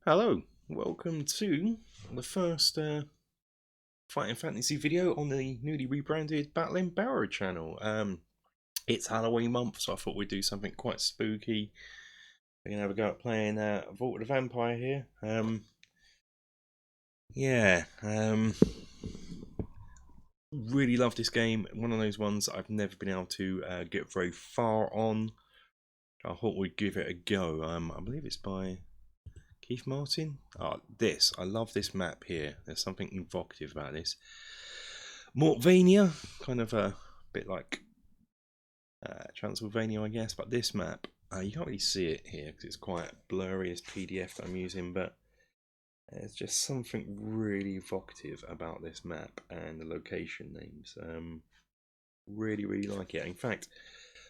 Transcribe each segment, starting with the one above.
Hello, welcome to the first Fighting Fantasy video on the newly rebranded Battling Barrow channel. It's Halloween month, so I thought we'd do something quite spooky. We're gonna have a go at playing Vault of the Vampire here. Really love this game. One of those ones I've never been able to get very far on. I thought we'd give it a go. I believe it's by Keith Martin. Oh, I love this map here. There's something evocative about this. Mortvania, kind of a bit like Transylvania, I guess, but this map, you can't really see it here because it's quite blurry as PDF that I'm using, but there's just something really evocative about this map and the location names. Really like it. In fact,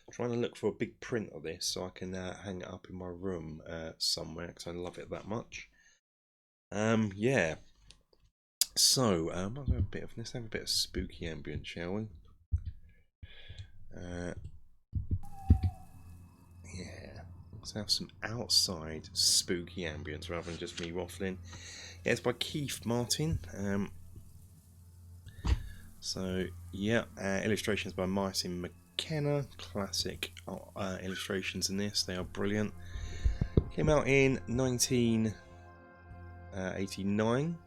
I'm trying to look for a big print of this so I can hang it up in my room somewhere because I love it that much. Yeah. So let's have a bit of spooky ambience, shall we? Yeah, let's have some outside spooky ambience rather than just me waffling. Yeah, it's by Keith Martin. So yeah, illustrations by Martin McKenna. Classic illustrations in this. They are brilliant. Came out in 1989.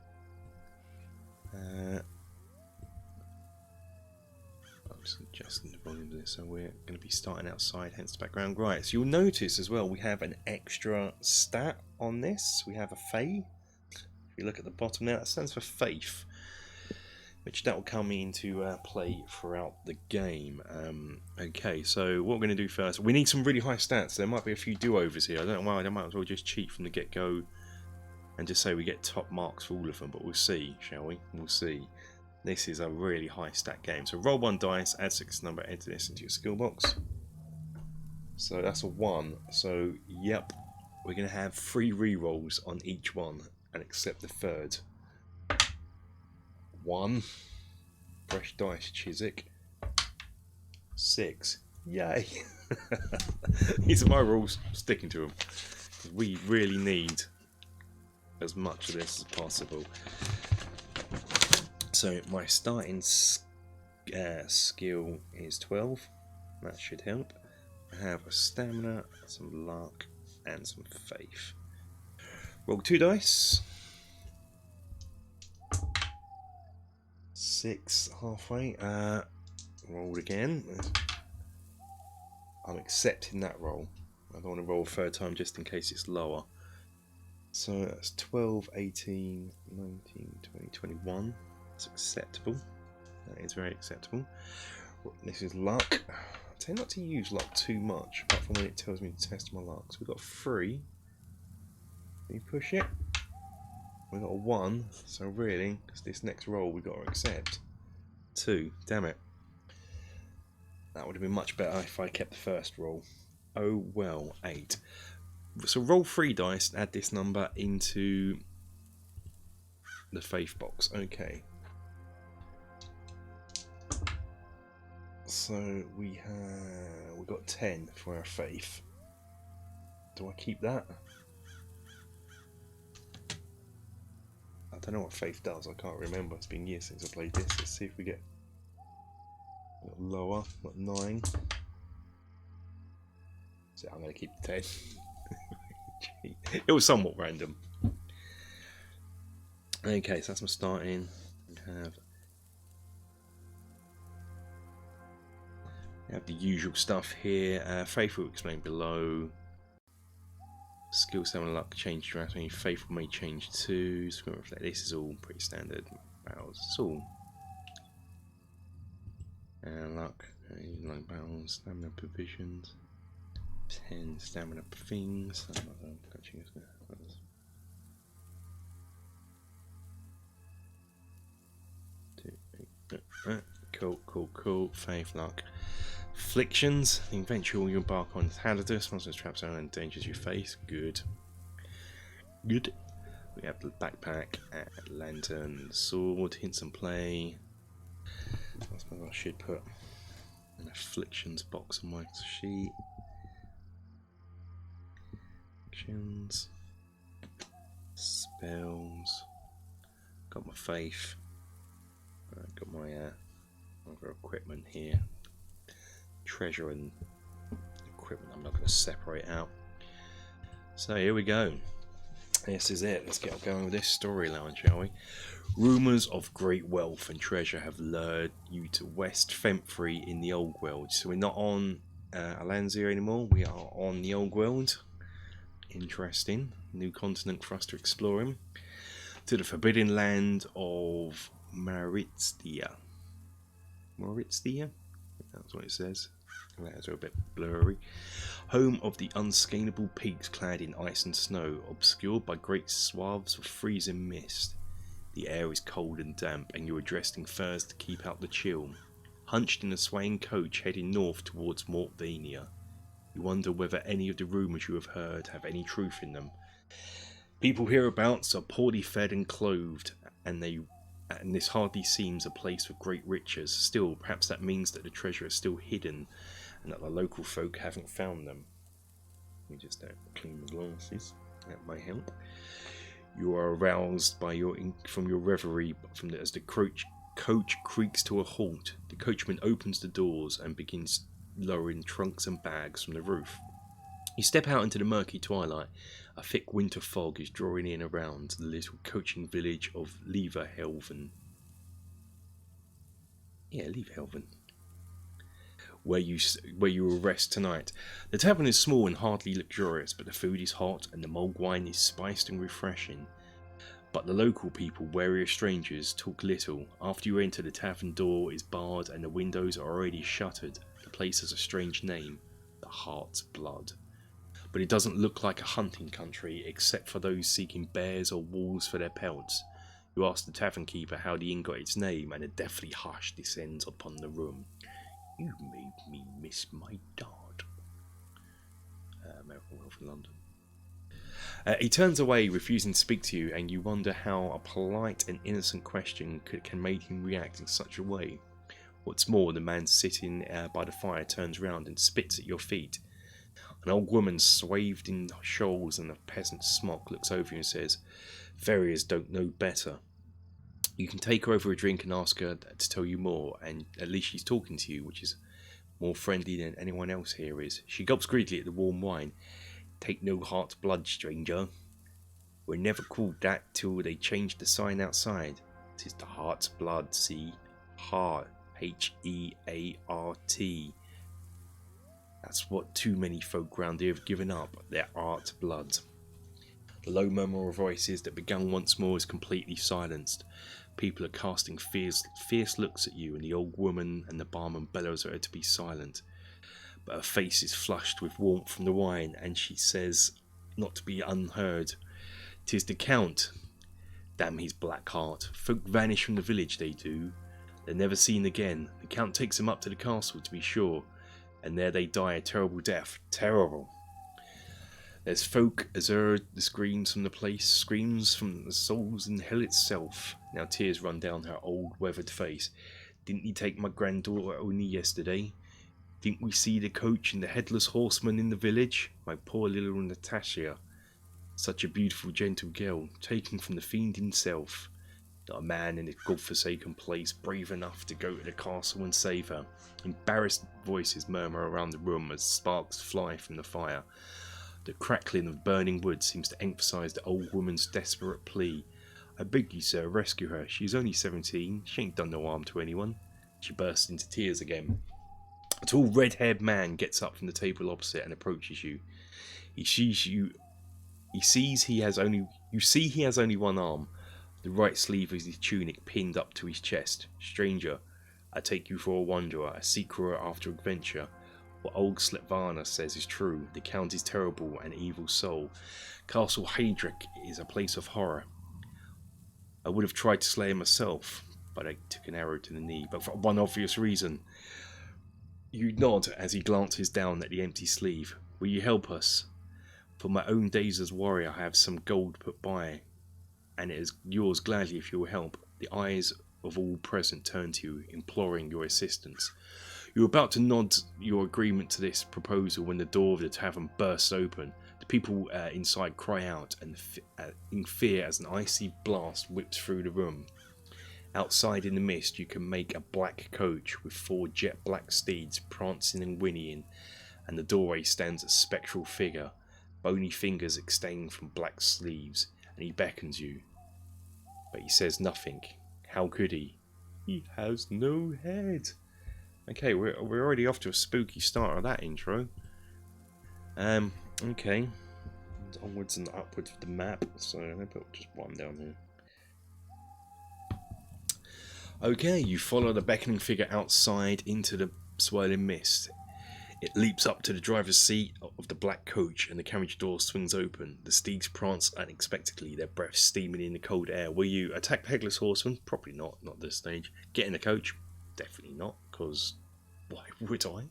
I'm just adjusting the volume of this, so we're going to be starting outside, hence the background. Right, so you'll notice as well we have an extra stat on this. We have a Fae. If you look at the bottom there, that stands for Faith, which that will come into play throughout the game. Okay, so what we're going to do first, we need some really high stats. There might be a few do-overs here. I don't know why. I might as well just cheat from the get-go and just say we get top marks for all of them, but we'll see, shall we? We'll see. This is a really high stat game. So roll 1 dice, add 6 number, enter this into your skill box. So that's a 1. So, yep, we're going to have 3 re-rolls on each one and accept the third. 1. Fresh dice, Chiswick. 6. Yay. These are my rules. Sticking to them. We really need as much of this as possible. So my starting skill is 12. That should help. I have a stamina, some luck, and some faith. Roll 2 dice. 6 halfway. Rolled again. I'm accepting that roll. I don't want to roll a third time just in case it's lower. So that's 12, 18, 19, 20, 21. That's acceptable. That is very acceptable. This is luck. I tend not to use luck too much, apart from when it tells me to test my luck. So we've got 3. Can you push it? We've got a 1. So really, because this next roll we've got to accept. 2. Damn it. That would have been much better if I kept the first roll. Oh well, 8. So roll 3 dice and add this number into the faith box. Okay. So we've got 10 for our faith. Do I keep that? I don't know what faith does. I can't remember. It's been years since I played this. Let's see if we get lower. Got 9. So I'm going to keep the 10. It was somewhat random. Okay, so that's my starting. We have the usual stuff here. Faith will explain below. Skill 7 luck change drastically. Faith may change too. Screen reflect. This is all pretty standard. Battles. It's all. Luck. Like battles. Stamina provisions. 10 stamina things. Cool. Faith luck. Afflictions. The eventual you embark on is hazardous. Once the trap zone endangers your face. Good. We have the backpack, lantern, sword, hints and play. I suppose I should put an afflictions box on my sheet. Actions, spells. Got my faith. Got my other equipment here. Treasure and equipment I'm not going to separate out. So here we go. This is it. Let's get going with this storyline, shall we? Rumours of great wealth and treasure have lured you to West Femfrey in the Old World. So we're not on Alanzir anymore. We are on the Old World. Interesting. New continent for us to explore him. To the forbidden land of Maritzdia. Maritzdia? That's what it says. Letters are a bit blurry. Home of the unscalable peaks clad in ice and snow, obscured by great swaths of freezing mist. The air is cold and damp, and you are dressed in furs to keep out the chill. Hunched in a swaying coach heading north towards Mortvania. You wonder whether any of the rumours you have heard have any truth in them. People hereabouts are poorly fed and clothed, and this hardly seems a place of great riches. Still, perhaps that means that the treasure is still hidden, and that the local folk haven't found them. Let me just clean the glasses. That may help. You are aroused from your reverie as the coach creaks to a halt. The coachman opens the doors and begins lowering trunks and bags from the roof. You step out into the murky twilight. A thick winter fog is drawing in around the little coaching village of Leverhelven. Leverhelven. Where you will rest tonight. The tavern is small and hardly luxurious, but the food is hot and the mulled wine is spiced and refreshing. But the local people, wary of strangers, talk little. After you enter, the tavern door is barred and the windows are already shuttered. The place has a strange name, the Heart's Blood. But it doesn't look like a hunting country, except for those seeking bears or wolves for their pelts. You ask the tavern keeper how the inn got its name, and a deathly hush descends upon the room. You made me miss my dad. American Wolf in London. He turns away, refusing to speak to you, and you wonder how a polite and innocent question can make him react in such a way. What's more, the man sitting by the fire turns round and spits at your feet. An old woman swathed in shawls and a peasant's smock looks over you and says, "Farriers don't know better." You can take her over a drink and ask her to tell you more, and at least she's talking to you, which is more friendly than anyone else here is. She gulps greedily at the warm wine. "Take no heart's blood, stranger. We're never called that till they change the sign outside. 'Tis the heart's blood, see? Heart. Heart. That's what too many folk round here have given up, their art blood." The low murmur of voices that began once more is completely silenced. People are casting fierce looks at you, and the old woman and the barman bellows at her to be silent. But her face is flushed with warmth from the wine, and she says, not to be unheard, "'Tis the Count. Damn his black heart. Folk vanish from the village, they do. They're never seen again. The Count takes them up to the castle, to be sure, and there they die a terrible death. Terrible. There's folk as heard the screams from the place, screams from the souls in hell itself." Now tears run down her old weathered face. "Didn't he take my granddaughter only yesterday? Didn't we see the coach and the headless horseman in the village? My poor little Natasha, such a beautiful gentle girl, taken from the fiend himself. Not a man in this god-forsaken place brave enough to go to the castle and save her." Embarrassed voices murmur around the room as sparks fly from the fire. The crackling of burning wood seems to emphasise the old woman's desperate plea. "I beg you, sir, rescue her. She's only 17. She ain't done no harm to anyone." She bursts into tears again. A tall red-haired man gets up from the table opposite and approaches you. You see he has only one arm, the right sleeve of his tunic pinned up to his chest. "Stranger, I take you for a wanderer, a seeker after adventure. What old Sletvana says is true. The Count is terrible, an evil soul. Castle Heydrich is a place of horror. I would have tried to slay him myself, but I took an arrow to the knee, but for one obvious reason." You nod as he glances down at the empty sleeve. "Will you help us? For my own days as warrior, I have some gold put by. and it is yours gladly if you will help. The eyes of all present turn to you, imploring your assistance. You're about to nod your agreement to this proposal when the door of the tavern bursts open. The people inside cry out in fear as an icy blast whips through the room. Outside in the mist, you can make a black coach with 4 jet black steeds prancing and whinnying, and the doorway stands a spectral figure, bony fingers extending from black sleeves, and he beckons you. But he says nothing. How could he? He has no head. Okay, we're already off to a spooky start of that intro. Okay. Onwards and upwards with the map, so I'm going to put just one down here. Okay, you follow the beckoning figure outside into the swirling mist. It leaps up to the driver's seat of the black coach and the carriage door swings open. The steeds prance unexpectedly, their breath steaming in the cold air. Will you attack the headless horseman? Probably not at this stage. Get in the coach? Definitely not, because why would I?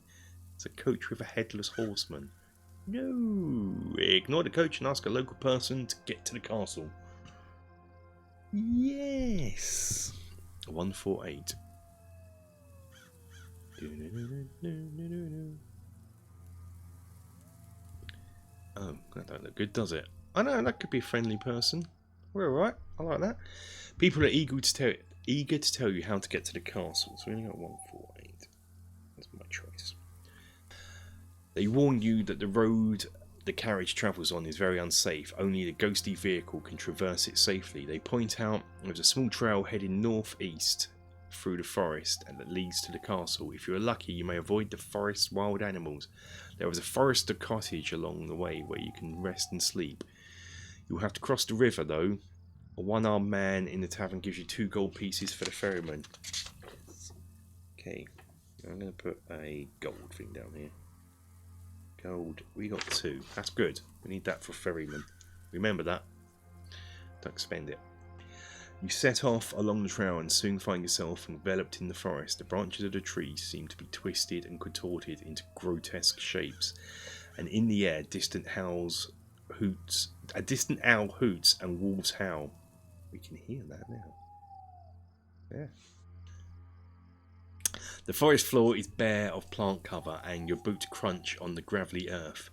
It's a coach with a headless horseman. No! Ignore the coach and ask a local person to get to the castle. Yes! 148. Oh, that don't look good, does it? I know, that could be a friendly person. We're alright, I like that. People are eager to tell you how to get to the castle, so we only got 148. That's my choice. They warn you that the road the carriage travels on is very unsafe. Only the ghostly vehicle can traverse it safely. They point out there's a small trail heading northeast through the forest and that leads to the castle. If you are lucky, you may avoid the forest's wild animals. There is a forester cottage along the way where you can rest and sleep. You'll have to cross the river though. A one-armed man in the tavern gives you 2 gold pieces for the ferryman. Okay, I'm going to put a gold thing down here. Gold, we got 2. That's good. We need that for ferryman. Remember that. Don't spend it. You set off along the trail and soon find yourself enveloped in the forest. The branches of the trees seem to be twisted and contorted into grotesque shapes, and in the air, a distant owl hoots and wolves howl. We can hear that now. Yeah. The forest floor is bare of plant cover and your boots crunch on the gravelly earth.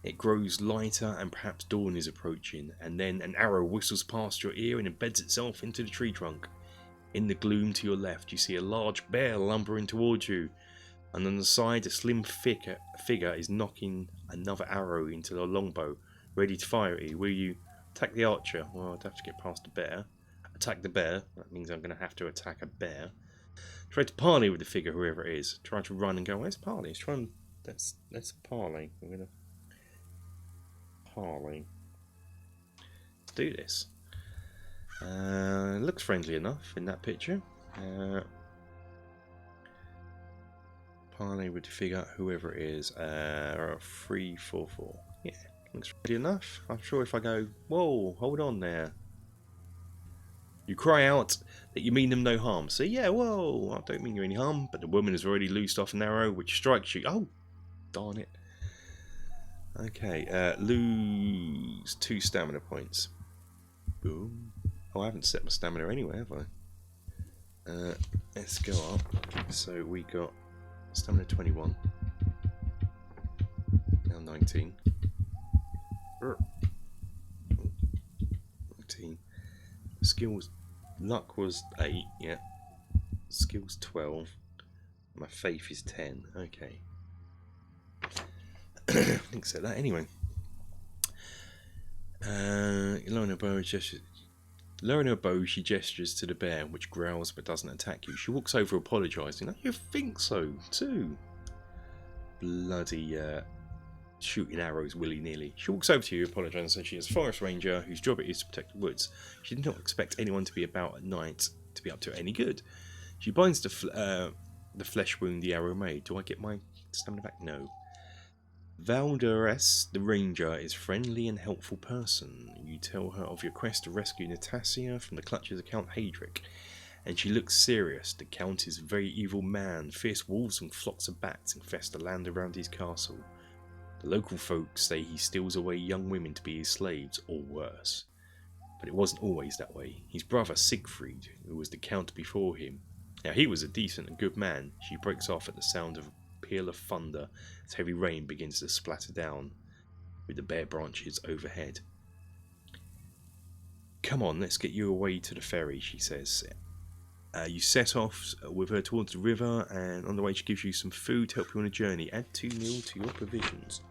It grows lighter and perhaps dawn is approaching, and then an arrow whistles past your ear and embeds itself into the tree trunk. In the gloom to your left you see a large bear lumbering towards you, and on the side a slim figure is knocking another arrow into the longbow, ready to fire at you. Will you attack the archer? Well, I'd have to get past the bear. Attack the bear, that means I'm going to have to attack a bear. Try to parley with the figure, whoever it is. Try to run and go, where's parley? Let's parley. We're going to parley. Let's do this. Looks friendly enough in that picture. Parley with the figure, whoever it is. 344. Yeah, looks friendly enough. I'm sure if I go, whoa, hold on there. You cry out that you mean them no harm. So yeah, whoa, I don't mean you any harm, but the woman has already loosed off an arrow which strikes you. Oh, darn it. Okay, lose 2 stamina points. Boom. Oh, I haven't set my stamina anyway, have I? Let's go up. So we got stamina 21. Now 19. 19. Skills. Luck was 8, yeah. Skills 12. My faith is 10. Okay. I think so. That anyway. Lowering her bow, she gestures to the bear, which growls but doesn't attack you. She walks over, apologising. Oh, you think so too? Bloody shooting arrows willy-nilly. She walks over to you, apologising, and says she is a forest ranger whose job it is to protect the woods. She did not expect anyone to be about at night to be up to any good. She binds the flesh wound the arrow made. Do I get my stamina back? No. Valderes, the ranger, is a friendly and helpful person. You tell her of your quest to rescue Natasia from the clutches of Count Hadric, and she looks serious. The Count is a very evil man. Fierce wolves and flocks of bats infest the land around his castle. The local folk say he steals away young women to be his slaves, or worse. But it wasn't always that way. His brother Siegfried, who was the count before him, now he was a decent and good man. She breaks off at the sound of a peal of thunder as heavy rain begins to splatter down with the bare branches overhead. Come on, let's get you away to the ferry, she says. You set off with her towards the river, and on the way she gives you some food to help you on a journey. Add 2 mil to your provisions.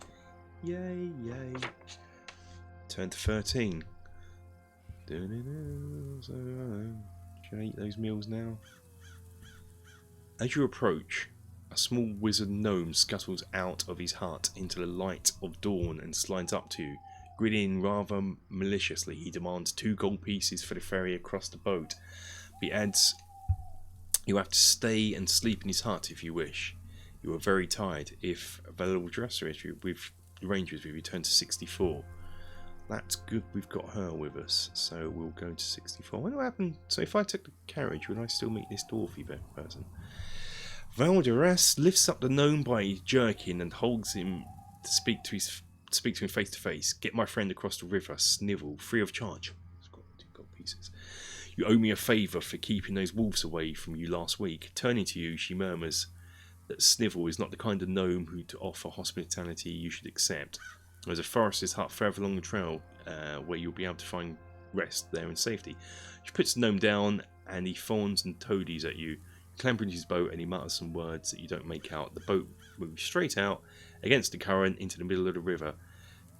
Yay, yay. Turn to 13. Should I eat those meals now? As you approach, a small wizard gnome scuttles out of his hut into the light of dawn and slides up to you. Grinning rather maliciously, he demands 2 gold pieces for the ferry across the boat. He adds, you have to stay and sleep in his hut if you wish. You are very tired. If available dress with the rangers with you, turn to 64. That's good, we've got her with us, so we'll go to 64. I wonder what happened. So if I took the carriage, would I still meet this dwarfy person? Valderas lifts up the gnome by his jerkin and holds him to speak to him face to face. Get my friend across the river, Snivel, free of charge. It's got 2 gold pieces. You owe me a favour for keeping those wolves away from you last week. Turning to you, she murmurs that Snivel is not the kind of gnome who to offer hospitality you should accept. There's a forester's hut further along the trail where you'll be able to find rest there in safety. She puts the gnome down and he fawns and toadies at you. You clamber into his boat and he mutters some words that you don't make out. The boat moves straight out against the current into the middle of the river.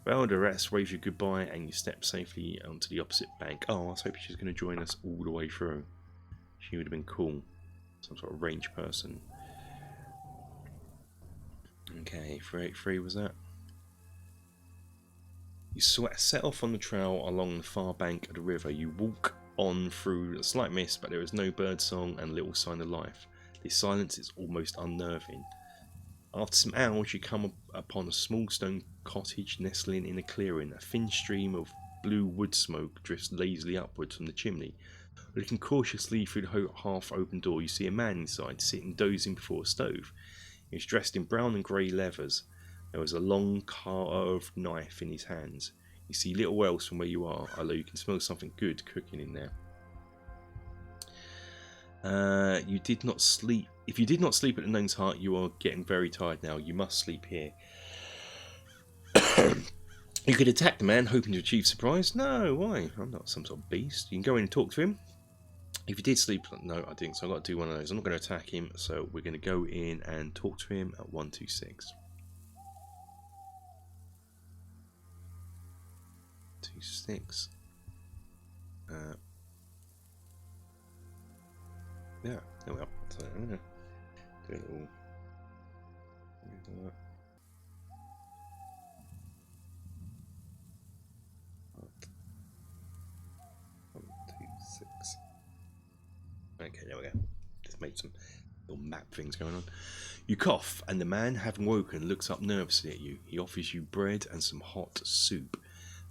Valderas waves you goodbye and you step safely onto the opposite bank. Oh, I was hoping she was going to join us all the way through. She would have been cool. Some sort of range person. Okay, 383 was that? You set off on the trail along the far bank of the river. You walk on through a slight mist, but there is no bird song and little sign of life. The silence is almost unnerving. After some hours, you come upon a small stone cottage nestling in a clearing. A thin stream of blue wood smoke drifts lazily upwards from the chimney. Looking cautiously through the half-open door, you see a man inside, sitting dozing before a stove. He was dressed in brown and grey leathers. There was a long carved knife in his hands. You see little else from where you are, although you can smell something good cooking in there. You did not sleep. If you did not sleep at the gnome's hut, you are getting very tired now. You must sleep here. You could attack the man, hoping to achieve surprise. No, why? I'm not some sort of beast. You can go in and talk to him. If you did sleep, no, I didn't. So I've got to do one of those. I'm not going to attack him, so we're going to go in and talk to him at 126. 26. Yeah, there we are. So I'm going to do a little. Okay, there we go. Just made some little map things going on. You cough, and the man, having woken, looks up nervously at you. He offers you bread and some hot soup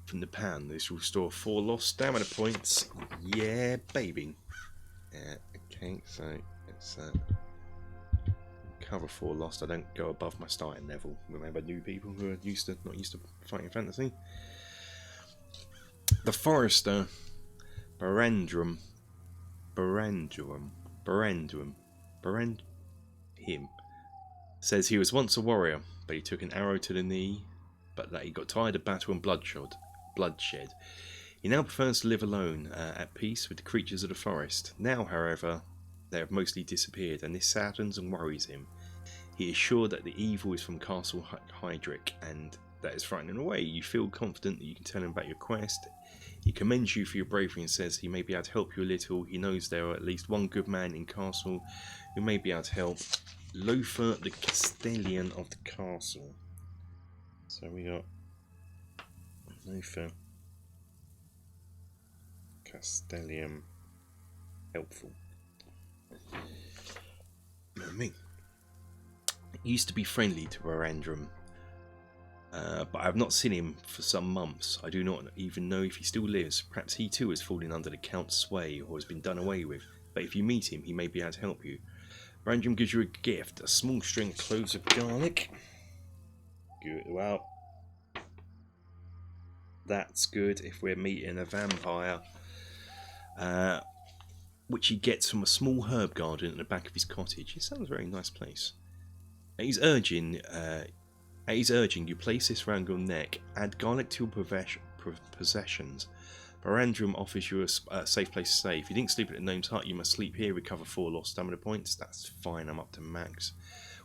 from the pan. This will restore 4 lost stamina points. Yeah, baby. Okay, so let's cover 4 lost. I don't go above my starting level. Remember, new people who are not used to fighting fantasy. The forester, Barandrum, says he was once a warrior, but he took an arrow to the knee, but that he got tired of battle and bloodshed. He now prefers to live alone, at peace with the creatures of the forest. Now, however, they have mostly disappeared, and this saddens and worries him. He is sure that the evil is from Castle Hydric, and that is frightening away. You feel confident that you can tell him about your quest. He commends you for your bravery and says he may be able to help you a little. He knows there are at least one good man in Castle who may be able to help. Lothar, the Castellan of the castle. So we got Lothar, Castellan, helpful. Me. Used to be friendly to Barandrum. But I have not seen him for some months. I do not even know if he still lives. Perhaps he too has fallen under the Count's sway or has been done away with. But if you meet him, he may be able to help you. Barandrum gives you a gift, a small string of cloves of garlic. Give it out. That's good if we're meeting a vampire. Which he gets from a small herb garden at the back of his cottage. It sounds a very nice place. At his urging, you place this round your neck, add garlic to your possessions. Barandrum offers you a safe place to stay. If you didn't sleep at the Gnome's Hut, you must sleep here, recover 4 lost stamina points. That's fine, I'm up to max.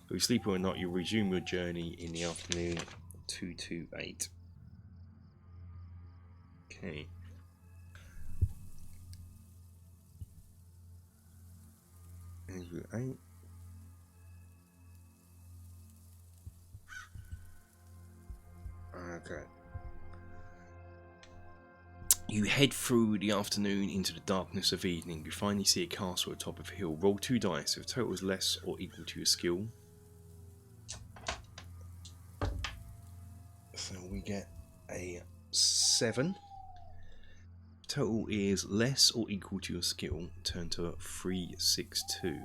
Whether you sleep or not, you'll resume your journey in the afternoon. 228. Okay. Okay. You head through the afternoon into the darkness of evening. You finally see a castle at the top of a hill. Roll 2 dice. If the total is less or equal to your skill. So we get a 7. Total is less or equal to your skill. Turn to 362.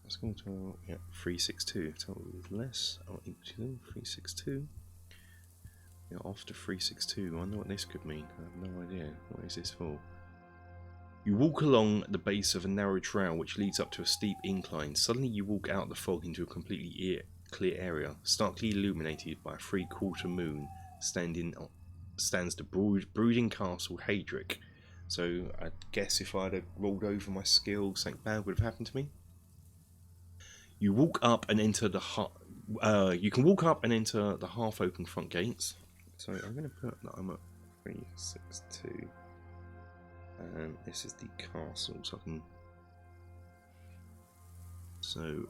Let's go to 362. Total is less or equal to 362. Yeah, after 362. I wonder what this could mean. I have no idea. What is this for? You walk along the base of a narrow trail which leads up to a steep incline. Suddenly you walk out of the fog into a completely clear area, starkly illuminated by a 3/4 moon. Stands the brooding castle Hadric. So I guess if I'd have rolled over my skill, something bad would have happened to me. You walk up and enter the you can walk up and enter the half-open front gates. So I'm going to put that I'm at 362, and this is the castle. So I can. So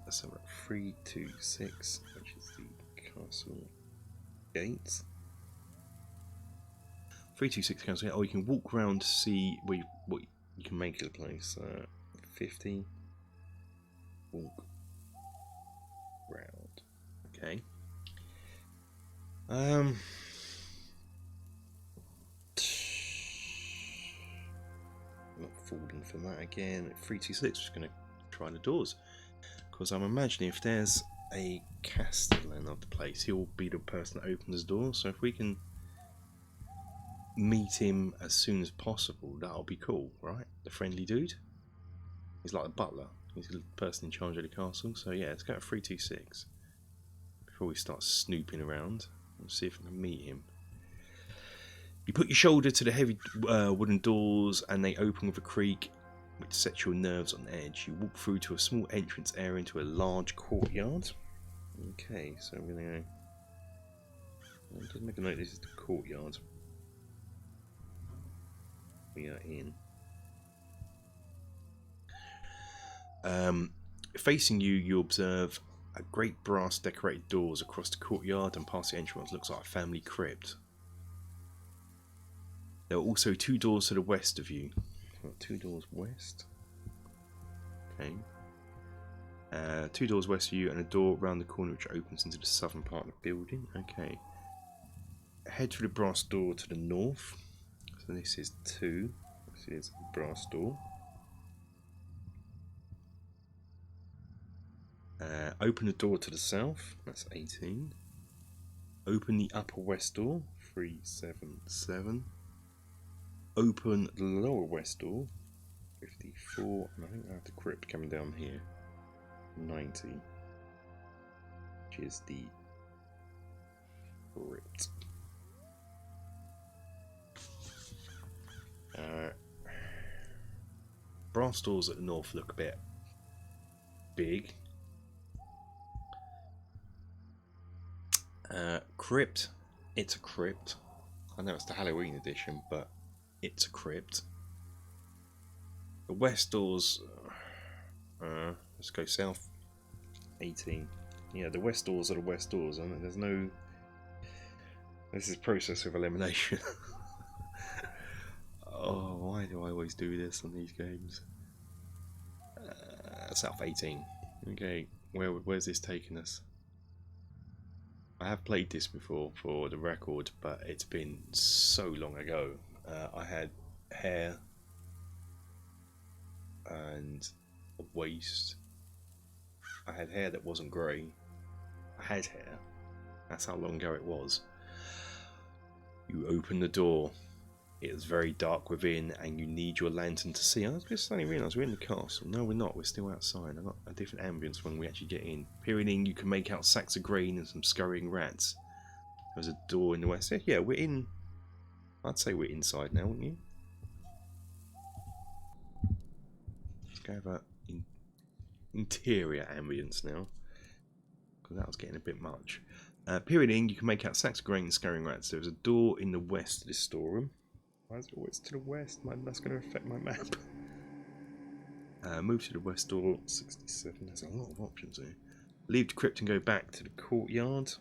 let's have 326, which is the castle gates. 326 castle gate. Oh, you can walk around to see what you can make of the place. 50. Walk round. Okay. I'm not falling for that again. 326. Just going to try the doors, because I'm imagining if there's a castellan of the place, he'll be the person that opens the door. So if we can meet him as soon as possible, that'll be cool, right? The friendly dude. He's like a butler. He's the person in charge of the castle. So yeah, let's go to 326 before we start snooping around. Let's see if I can meet him. You put your shoulder to the heavy wooden doors and they open with a creak which sets your nerves on edge. You walk through to a small entrance area into a large courtyard. Okay, so we're going to go... Just make a note, this is the courtyard we are in. Facing you, you observe a great brass decorated doors across the courtyard, and past the entrance looks like a family crypt. There are also 2 doors to the west of you. 2 doors west. Okay. 2 doors west of you and a door around the corner which opens into the southern part of the building. Okay. Head through the brass door to the north. So this is 2. This is a brass door. Open the door to the south, that's 18. Open the upper west door, 377. Open the lower west door, 54. And I think I have the crypt coming down here, 90. Which is the crypt. Brass doors at the north look a bit big. Crypt. It's a crypt. I know it's the Halloween edition, but it's a crypt. The west doors. Let's go south. 18. Yeah, the west doors are the west doors. I mean, there's no. This is process of elimination. Oh, why do I always do this on these games? South 18. Okay, where's this taking us? I have played this before for the record, but it's been so long ago. I had hair and a waist. I had hair that wasn't grey. I had hair. That's how long ago it was. You open the door. It is very dark within, and you need your lantern to see. I just suddenly realised we're in the castle. No, we're not. We're still outside. I've got a different ambience when we actually get in. Peering in, you can make out sacks of grain and some scurrying rats. There's a door in the west. Yeah, we're in. I'd say we're inside now, wouldn't you? Let's go about interior ambience now, because that was getting a bit much. Peering in, you can make out sacks of grain and scurrying rats. There's a door in the west of this storeroom. Why is it always to the west? That's going to affect my map. Move to the west door, 67. There's a lot of options here. Leave the crypt and go back to the courtyard.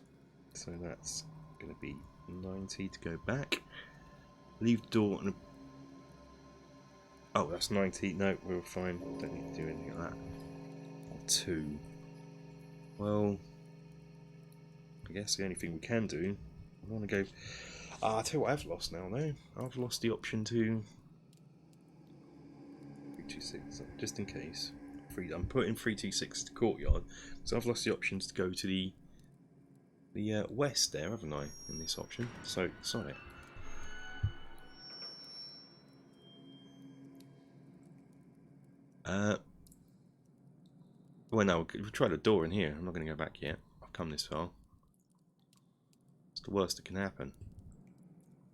So that's going to be 90 to go back. Leave the door and... Oh, that's 90. No, we're fine. Don't need to do anything like that. Or 2. Well, I guess the only thing we can do... I want to go... I'll tell you what I've lost now, though. I've lost the option to 326, just in case. I'm putting 326 to courtyard, so I've lost the options to go to the west there, haven't I? In this option, so sorry. Well, no, we've tried a door in here. I'm not going to go back yet. I've come this far. It's the worst that can happen.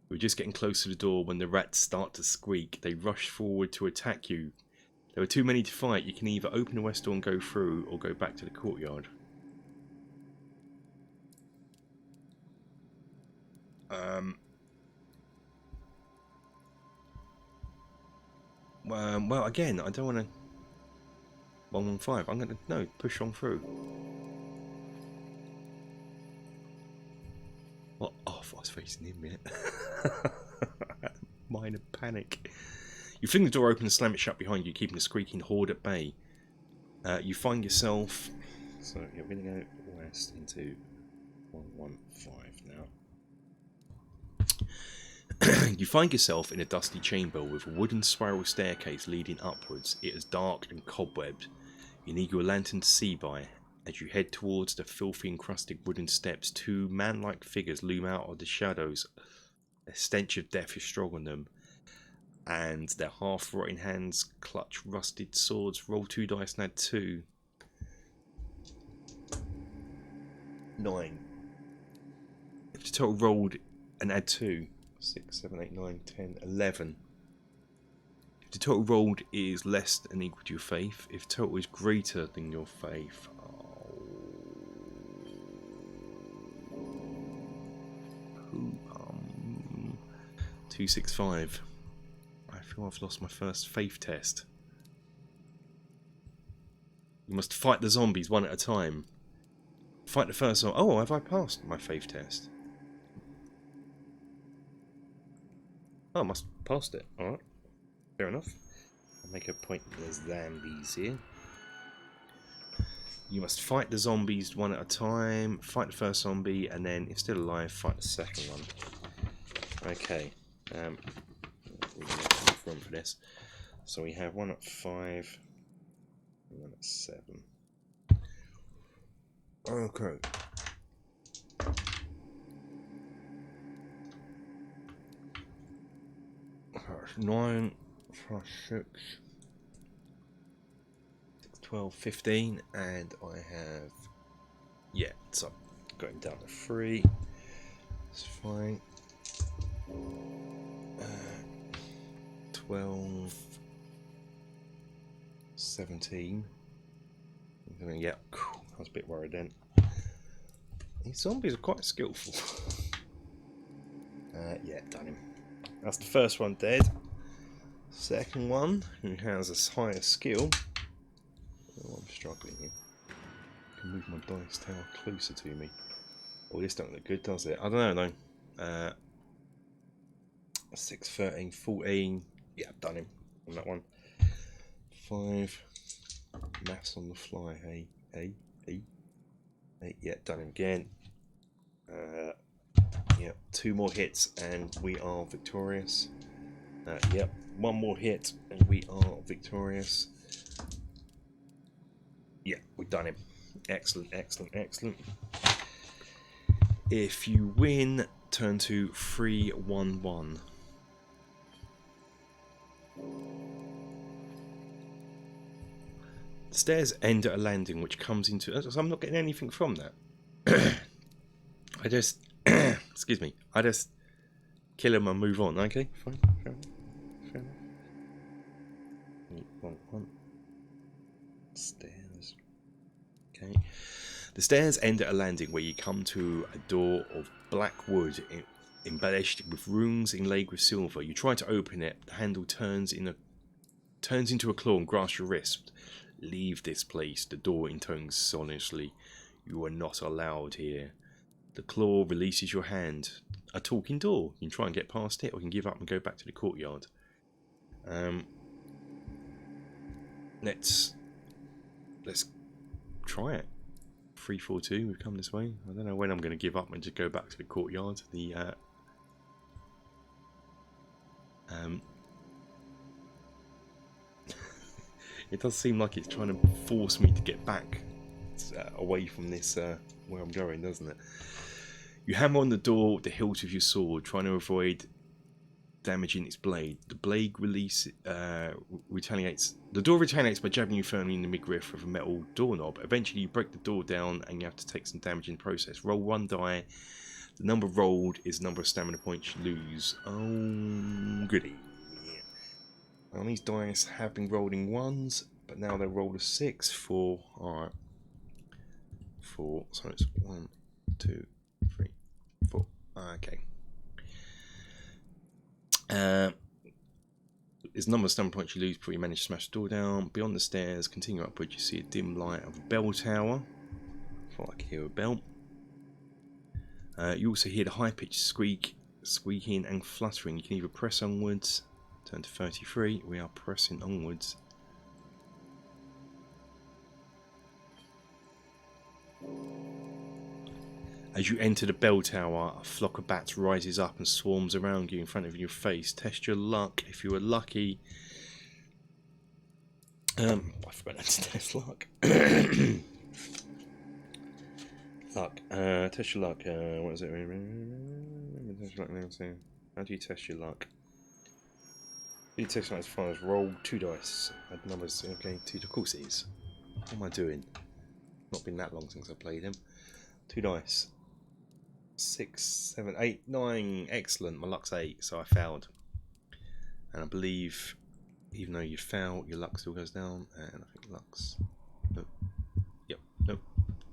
We're just getting close to the door when the rats start to squeak. They rush forward to attack you. There are too many to fight. You can either open the west door and go through, or go back to the courtyard. Well, again, I don't want to... 115. I'm going to... No, push on through. What? Oh, I was facing him, yeah. Minor panic. You fling the door open and slam it shut behind you, keeping the squeaking horde at bay. You find yourself... So, you're going to go west into 115 now. You find yourself in a dusty chamber with a wooden spiral staircase leading upwards. It is dark and cobwebbed. You need your lantern to see by. As you head towards the filthy encrusted wooden steps, 2 man-like figures loom out of the shadows. A stench of death is strong on them, and their half-rotting hands clutch rusted swords. Roll 2 dice and add 2. 9. If the total rolled and add 2, 6, 7, 8, 9, 10, 11. If the total rolled is less than equal to your faith, if the total is greater than your faith, 265. I feel I've lost my first faith test. You must fight the zombies one at a time. Fight the first one. Oh, have I passed my faith test? Oh, I must have passed it. Alright. Fair enough. I'll make a point that there's zombies here. You must fight the zombies one at a time. Fight the first zombie, and then, if still alive, fight the second one. Okay. We can make enough room for this. So we have 1 at 5, and 1 at 7. Okay. That's 9 plus 6, 12, 15, and I have, yeah, so going down to 3. It's fine. 12, 17. Yeah, I was a bit worried then. These zombies are quite skillful. Yeah, done him. That's the first one dead. Second one, who has a higher skill. Oh, I'm struggling here. I can move my dice tower closer to me. Oh, this don't look good, does it? I don't know though. 6, 13, 14. Yeah, I've done him on that one. 5. Maths on the fly. Hey. Yeah, done him again. Yeah, 2 more hits and we are victorious. Yep, 1 more hit and we are victorious. Yeah, we've done him. Excellent. If you win turn to 311. The stairs end at a landing which comes into... So I'm not getting anything from that. I just... excuse me. I just kill him and move on. Okay, fine. Fair enough. Fair enough. 311. Stairs. Okay. The stairs end at a landing where you come to a door of black wood embellished with runes inlaid with silver. You try to open it. The handle turns into a claw and grasps your wrist. Leave this place. The door intones sonorously. You are not allowed here. The claw releases your hand. A talking door. You can try and get past it, or you can give up and go back to the courtyard. Let's try it. 342. We've come this way. I don't know when I'm going to give up and just go back to the courtyard. It does seem like it's trying to force me to get back away from this where I'm going, doesn't it? You hammer on the door with the hilt of your sword, trying to avoid damaging its blade. The blade retaliates. The door retaliates by jabbing you firmly in the midriff with a metal doorknob. Eventually, you break the door down, and you have to take some damage in the process. Roll 1 die. The number rolled is the number of stamina points you lose. Oh, goody. Well, these dice have been rolled in 1s, but now they're rolled as 6. 4. Alright. 4. So it's 1, 2, 3, 4. Okay. There's a number of stamina points you lose before you manage to smash the door down. Beyond the stairs, continue upwards, you see a dim light of a bell tower. I thought I could hear a bell. You also hear the high-pitched squeaking and fluttering. You can either press onwards, turn to 33. We are pressing onwards. As you enter the bell tower, a flock of bats rises up and swarms around you in front of your face. Test your luck. If you are lucky... I forgot to test luck. Luck. Test your luck. What is it? Test your luck now. So, how do you test your luck? You test your luck as far as roll 2 dice. Add numbers. Okay, 2. Of course it is. What am I doing? Not been that long since I played him. 2 dice. 6, 7, 8, 9. Excellent. My luck's 8, so I failed. And I believe, even though you fail, your luck still goes down. And I think luck's... Nope. Yep. Nope.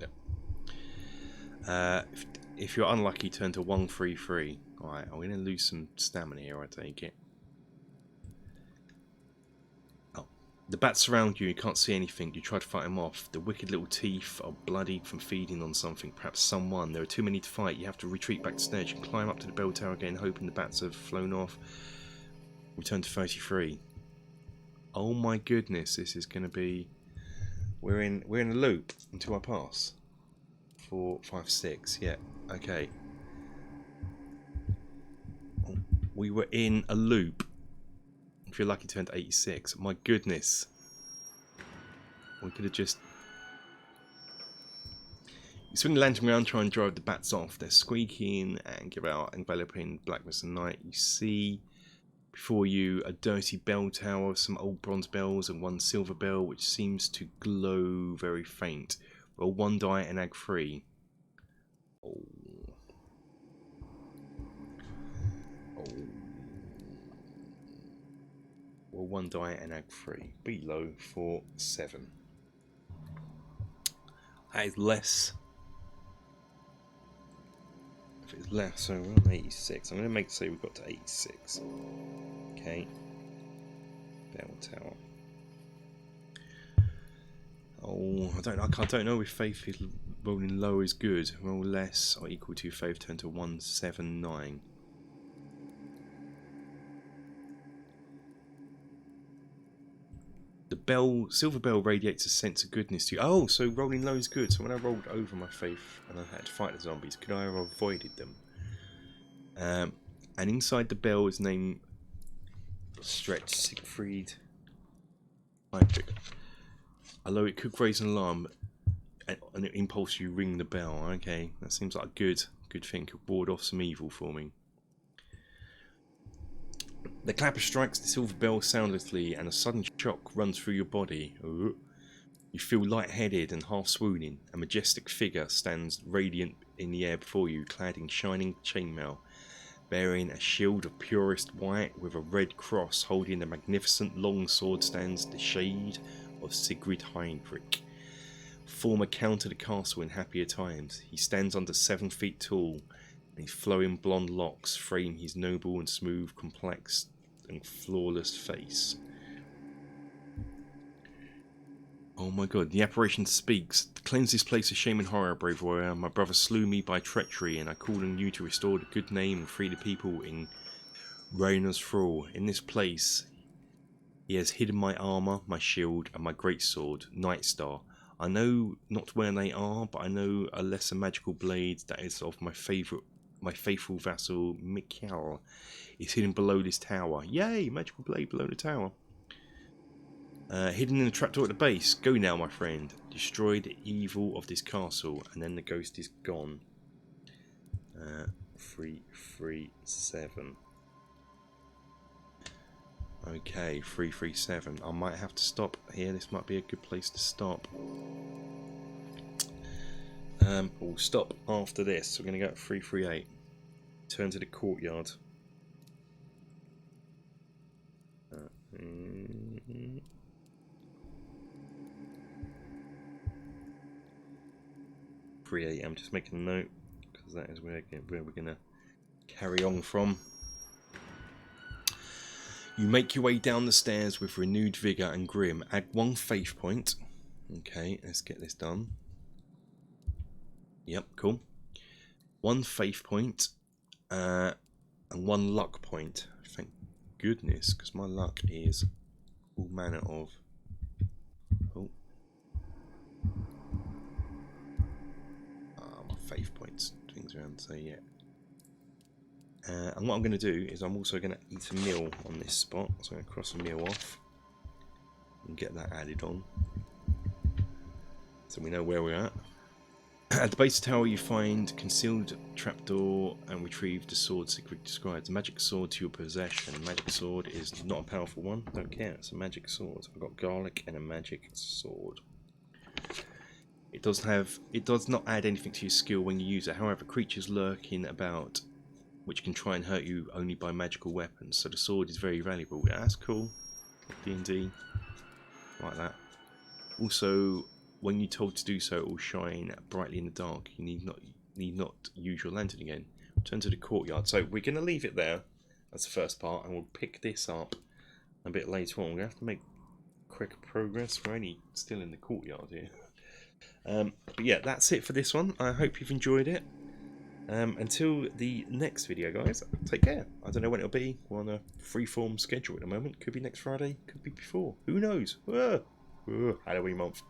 Yep. If you're unlucky, turn to 133. Alright, I'm going to lose some stamina here, I take it. The bats surround you, you can't see anything, you try to fight them off. The wicked little teeth are bloodied from feeding on something, perhaps someone. There are too many to fight, you have to retreat back to stairs. You can climb up to the bell tower again, hoping the bats have flown off. Return to 33. Oh my goodness, this is going to be... We're in a loop until I pass. 4, 5, 6, yeah, okay. We were in a loop. If you're lucky, turned 86. My goodness. We could have just... You swing the lantern around, try and drive the bats off. They're squeaking and give out enveloping blackness and night. You see before you a dirty bell tower, some old bronze bells and 1 silver bell which seems to glow very faint. Roll 1 die and add 3. Oh. Well, 1 die and add 3. Be low for 7. That is less. If it's less, so we're on 86. I'm going to say we've got to 86. Okay. Bell tower. Oh, I don't know if faith is rolling low is good. Roll less or equal to faith, turn to 179. The silver bell radiates a sense of goodness to you. Oh, so rolling low is good. So when I rolled over my faith and I had to fight the zombies, could I have avoided them? And inside the bell is named Stretch Siegfried. Although it could raise an alarm, an impulse you ring the bell. Okay, that seems like a good Good thing, could ward off some evil for me. The clapper strikes the silver bell soundlessly, and a sudden shock runs through your body. Ooh. You feel lightheaded and half swooning. A majestic figure stands radiant in the air before you, clad in shining chainmail, bearing a shield of purest white with a red cross. Holding a magnificent long sword stands the shade of Sigrid Heinrich, former count of the castle in happier times. He stands under 7 feet tall, and his flowing blonde locks frame his noble and smooth, complex and flawless face. Oh my god, the apparition speaks. Cleanse this place of shame and horror, brave warrior. My brother slew me by treachery, and I call on you to restore the good name and free the people in Rainer's thrall. In this place, he has hidden my armour, my shield, and my great sword, Nightstar. I know not where they are, but I know a lesser magical blade that is of my faithful vassal, Mikhail, is hidden below this tower. Yay, magical blade below the tower. Hidden in the trapdoor at the base. Go now, my friend. Destroy the evil of this castle, and then the ghost is gone. 337. Okay, 337. I might have to stop here. This might be a good place to stop. We'll stop after this. We're going to go at 338. Turn to the courtyard. 3 AM. Just making a note because that is where we're going to carry on from. You make your way down the stairs with renewed vigour and grim. Add 1 faith point. Okay, let's get this done. Yep, cool. 1 faith point and 1 luck point. Thank goodness, because my luck is all manner of... Oh. My faith points. Things around, so yeah. And what I'm going to do is I'm also going to eat a meal on this spot. So I'm going to cross a meal off and get that added on, so we know where we're at. At the base of the tower you find concealed trapdoor and retrieve the sword Sigrid described. A magic sword to your possession. A magic sword is not a powerful one. Don't care, it's a magic sword. I've got garlic and a magic sword. It does not add anything to your skill when you use it. However, creatures lurking about which can try and hurt you only by magical weapons. So the sword is very valuable. Yeah, that's cool. D&D. Like that. Also, when you're told to do so, it will shine brightly in the dark. You need not use your lantern again. Turn to the courtyard. So we're going to leave it there. That's the first part. And we'll pick this up a bit later on. We're going to have to make quick progress. We're only still in the courtyard here. But yeah, that's it for this one. I hope you've enjoyed it. Until the next video, guys, take care. I don't know when it'll be. We're on a freeform schedule at the moment. Could be next Friday, could be before. Who knows? Halloween month.